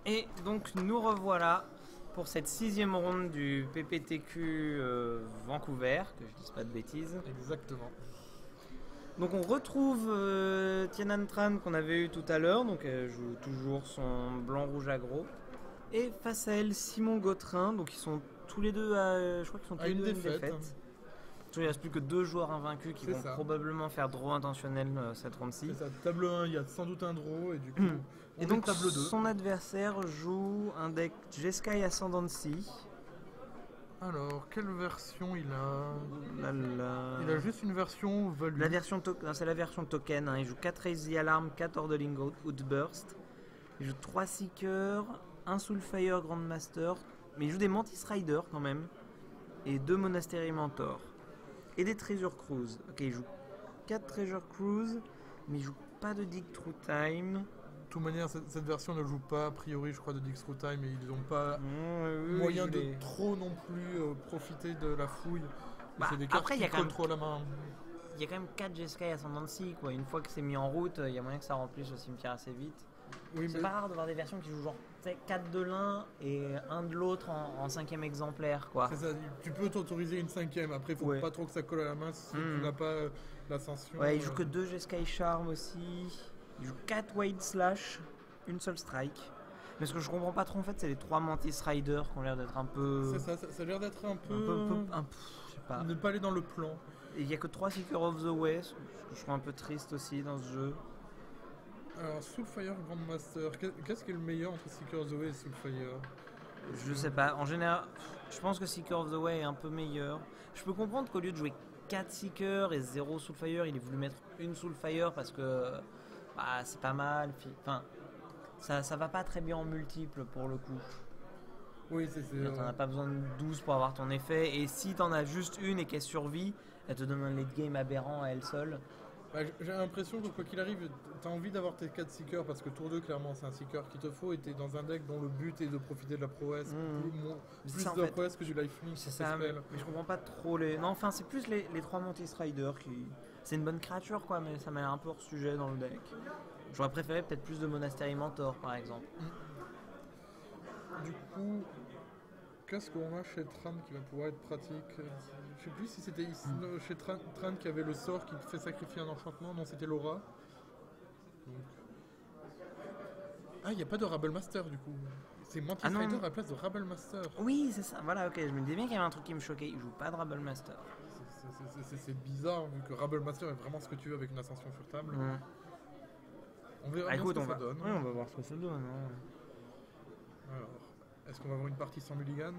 Et donc nous revoilà pour cette 6e ronde du PPTQ Vancouver, que je dise pas de bêtises. Exactement. Donc on retrouve Tianan Tran qu'on avait eu tout à l'heure, donc elle joue toujours son blanc-rouge aggro. Et face à elle Simon Gautrin, donc ils sont tous les deux je crois qu'ils sont tous les deux à une défaite. Il ne reste plus que 2 joueurs invaincus qui vont probablement faire draw intentionnel cette ronde-ci. C'est ça, table 1, il y a sans doute un draw et du coup, et donc table 2. Son adversaire joue un deck Jeskai Ascendancy. Alors, quelle version il a? Il a juste une version value. C'est la version token, hein. Il joue 4 Raise the Alarm, 4 Orderling Outburst. Il joue 3 Seekers, 1 Soulfire Grandmaster, mais il joue des Mantis Rider quand même, et 2 Monastery Mentor. Et des Treasure Cruise. Ok, il joue 4 Treasure Cruise, mais il joue pas de Dig Through Time. De toute manière, cette version ne joue pas, a priori, je crois, de Dig Through Time, et ils n'ont pas moyen de trop non plus profiter de la fouille. C'est des cartes qui collent trop à la main. Il y a quand même 4 Jeskai Ascendancy, quoi. Une fois que c'est mis en route, il y a moyen que ça remplisse au cimetière assez vite. Oui, c'est pas rare de voir des versions qui jouent genre 4 de l'un et 1 de l'autre en 5e exemplaire, quoi. C'est ça, tu peux t'autoriser une 5e, après il faut pas trop que ça colle à la main si tu n'as pas l'ascension. Ouais, il joue que 2 Jeskai Charm aussi, il joue 4 Wade Slash, une seule strike. Mais ce que je comprends pas trop en fait, c'est les 3 Mantis Rider qui ont l'air d'être un peu... C'est ça, ça a l'air d'être un peu... je sais pas. Ne pas aller dans le plan. Et il y a que 3 Seekers of the Way, ce que je trouve un peu triste aussi dans ce jeu. Alors, Soulfire Grandmaster, qu'est-ce qui est le meilleur entre Seeker of the Way et Soulfire? Je sais pas, en général, je pense que Seeker of the Way est un peu meilleur. Je peux comprendre qu'au lieu de jouer 4 Seekers et 0 Soulfire, il ait voulu mettre une Soulfire parce que c'est pas mal. Enfin, ça va pas très bien en multiple pour le coup. Oui, c'est t'en as pas besoin de 12 pour avoir ton effet, et si t'en as juste une et qu'elle survit, elle te donne un late game aberrant à elle seule. J'ai l'impression que quoi qu'il arrive, t'as envie d'avoir tes 4 Seekers parce que tour 2, clairement, c'est un Seeker qu'il te faut et t'es dans un deck dont le but est de profiter de la prouesse, plus de la prouesse que du lifelink. C'est ça, mais je comprends pas trop les... Non, enfin, c'est plus les 3 Mantis Rider qui... C'est une bonne créature, quoi, mais ça m'a l'air un peu hors sujet dans le deck. J'aurais préféré peut-être plus de Monastery Mentor, par exemple. Du coup, qu'est-ce qu'on a chez Tran qui va pouvoir être pratique? Je sais plus si c'était chez Tran qui avait le sort qui fait sacrifier un enchantement. Non, c'était Laura. Donc... Ah, il n'y a pas de Rabble Master du coup. C'est Mantis Rider à la place de Rabble Master. Oui, c'est ça. Voilà, ok. Je me disais bien qu'il y avait un truc qui me choquait. Il joue pas de Rabble Master. C'est bizarre vu que Rabble Master est vraiment ce que tu veux avec une ascension sur table. On verra bien ce que ça donne. Oui, on va voir ce que ça donne. Alors, est-ce qu'on va avoir une partie sans mulligan?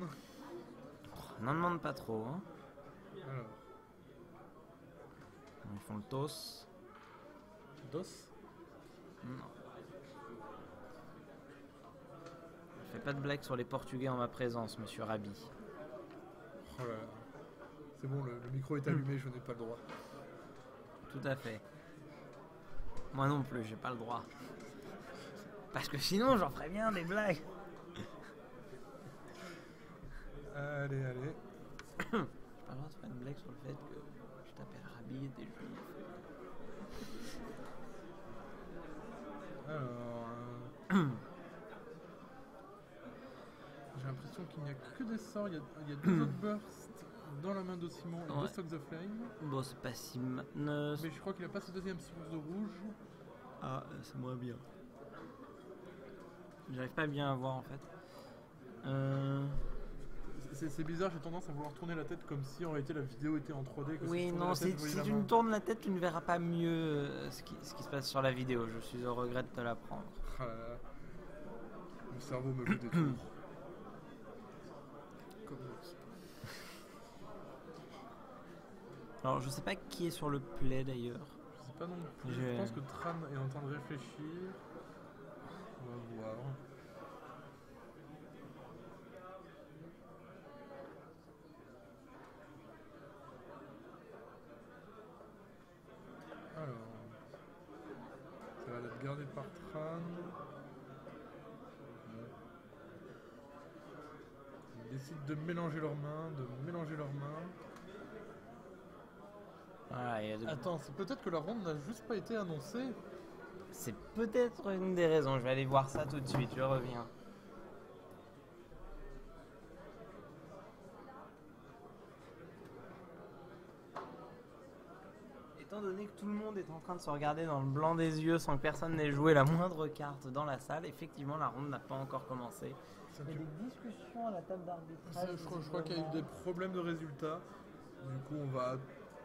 N'en demande pas trop. Hein. Alors. Ils font le toss. Dos? Non. Je fais pas de blague sur les Portugais en ma présence, monsieur Rabi. Oh là là. C'est bon, le micro est allumé, je n'ai pas le droit. Tout à fait. Moi non plus, j'ai pas le droit. Parce que sinon, j'en ferais bien des blagues. Allez. J'ai pas le droit de faire une blague sur le fait que je t'appelle Rabi des juifs. Alors... J'ai l'impression qu'il n'y a que des sorts. Il y a 2 autres bursts dans la main de Simon et 2 Stock the Flame. Bon, c'est pas si... Mais je crois qu'il a pas sa deuxième source de rouge. Ah, c'est moins bien. J'arrive pas bien à voir en fait. C'est bizarre, j'ai tendance à vouloir tourner la tête comme si en réalité la vidéo était en 3D. Oui, non, si tu me tournes la tête, tu ne verras pas mieux ce qui se passe sur la vidéo. Je suis au regret de te l'apprendre. Ah là là. Mon cerveau me joue des tours. Alors, je sais pas qui est sur le play d'ailleurs. Je sais pas non plus. Je pense que Tran est en train de réfléchir. On va voir. Alors, ça va être gardé par Tran. Ils décident de mélanger leurs mains, Attends, c'est peut-être que la ronde n'a juste pas été annoncée. C'est peut-être une des raisons. Je vais aller voir ça tout de suite, je reviens. étant donné que tout le monde est en train de se regarder dans le blanc des yeux sans que personne n'ait joué la moindre carte dans la salle, effectivement la ronde n'a pas encore commencé. Il y a des discussions à la table d'arbitrage. Je crois qu'il y a eu des problèmes de résultats. Du coup, on va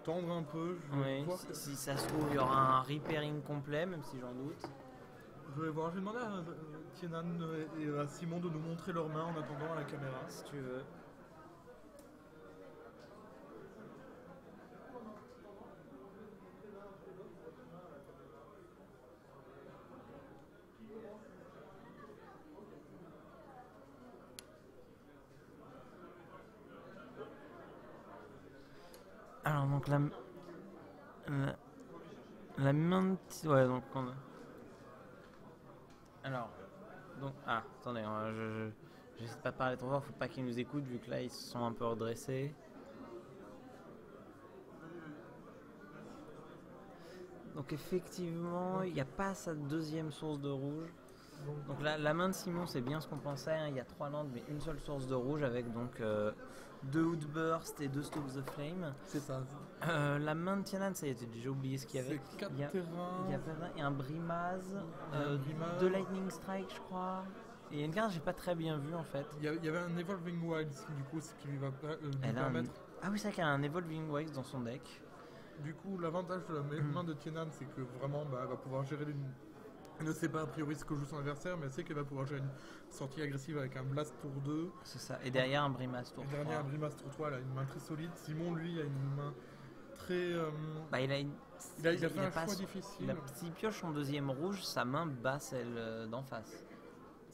attendre un peu. Oui, si ça se trouve, il y aura un repairing complet, même si j'en doute. Je vais voir. Je vais demander à Tienan et à Simon de nous montrer leurs mains en attendant à la caméra. Si tu veux. Alors donc la main ouais donc on a... Alors donc attendez j'essaie de pas parler trop fort, faut pas qu'ils nous écoutent vu que là ils se sont un peu redressés. Donc effectivement il n'y a pas sa deuxième source de rouge. Donc la main de Simon c'est bien ce qu'on pensait, hein. Il y a 3 landes mais une seule source de rouge avec donc 2 Outburst et 2 Stoke the Flame. C'est ça. La main de Tienan, ça y est, j'ai oublié ce qu'il y avait. C'est 4 terrains. Il y a un Brimaz, 2 Lightning Strike je crois. Et il y a une carte que j'ai pas très bien vue en fait. Il y avait un Evolving Wilds du coup ce qui lui va lui permettre. Ah oui c'est vrai qu'elle a un Evolving Wilds dans son deck. Du coup l'avantage de la main de Tienan c'est que vraiment elle va pouvoir gérer elle ne sait pas a priori ce que joue son adversaire, mais elle sait qu'elle va pouvoir gérer une sortie agressive avec un Blast tour 2. C'est ça, et derrière un Brimaz tour 3. Et derrière un Brimaz tour 3, elle a une main très solide. Simon, lui, a une main très... il a fait un choix difficile. S'il pioche son deuxième rouge, sa main bat celle d'en face.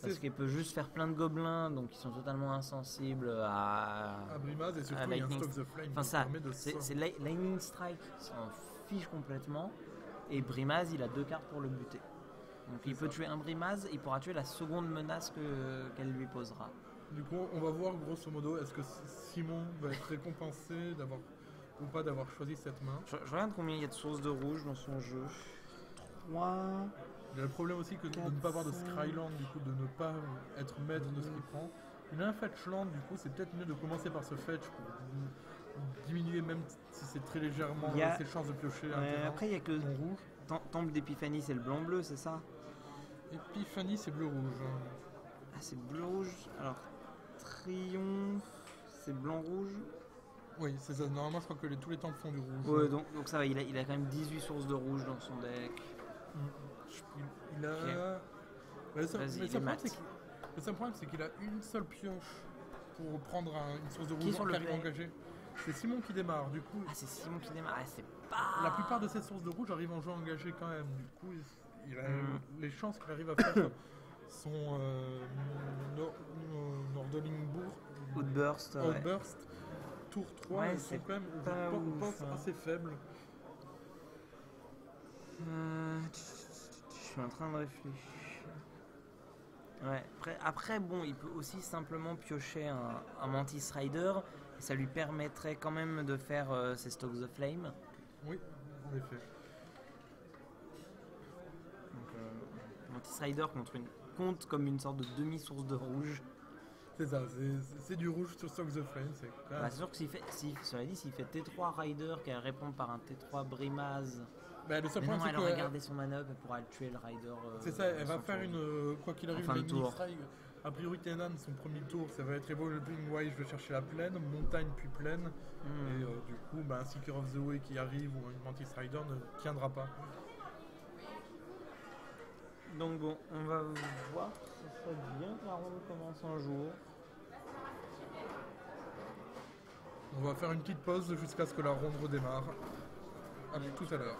Parce qu'il peut juste faire plein de gobelins, donc ils sont totalement insensibles à Brimaz, et surtout il y a un Stoke the Flame qui permet de c'est Lightning Strike qui s'en fiche complètement, et Brimaz, il a 2 cartes pour le buter. Donc il peut tuer un Brimaz, il pourra tuer la seconde menace qu'elle lui posera. Du coup, on va voir grosso modo, est-ce que Simon va être récompensé ou pas d'avoir choisi cette main. Je regarde combien il y a de sources de rouge dans son jeu. 3... Il y a le problème aussi que 4, de ne pas avoir de Skyland, du coup, de ne pas être maître de ce qu'il prend. Il a un Fetchland, du coup, c'est peut-être mieux de commencer par ce Fetch pour diminuer, même si c'est très légèrement, ses chances de piocher un terrain. Après, il n'y a que rouge. Temple d'Épiphanie, c'est le blanc-bleu, c'est ça? Épiphanie, c'est bleu-rouge. Ah, c'est bleu-rouge. Alors, Triomphe, c'est blanc-rouge. Oui, c'est ça. Normalement, je crois que tous les temples font du rouge. Ouais, donc ça va, il a quand même 18 sources de rouge dans son deck. Il a... Okay. Le seul problème, c'est qu'il a une seule pioche pour prendre une source de rouge qui arrive engagée. C'est Simon qui démarre, du coup. Ah, c'est Simon qui démarre. Ah, c'est pas... La plupart de ces sources de rouge arrivent en jeu engagé quand même. Du coup, il a les chances qu'il arrive à faire son Nordlingbourg, Outburst, tour 3, ils sont quand même assez faibles. Je suis en train de réfléchir. Ouais. Après, bon, il peut aussi simplement piocher un Mantis Rider. Et ça lui permettrait quand même de faire ses Stoke the Flame. Oui, en effet. Donc, Mantis Rider compte comme une sorte de demi-source de rouge. C'est ça, c'est du rouge sur Stoke the Flame. C'est sûr que s'il fait T3 Rider qu'elle répond par un T3 Brimaz. Le seul problème, elle aurait gardé son manœuvre, elle pourra le tuer le Rider. C'est ça, elle va faire quoi qu'il arrive, une Lightning Strike. A priori, Tienan, son premier tour, ça va être Evolving Way, je vais chercher la plaine, montagne puis plaine. Et du coup, un Seeker of the Way qui arrive ou une Mantis Rider ne tiendra pas. Donc bon, on va voir. Ce serait bien que la ronde commence un jour. On va faire une petite pause jusqu'à ce que la ronde redémarre. À tout à l'heure.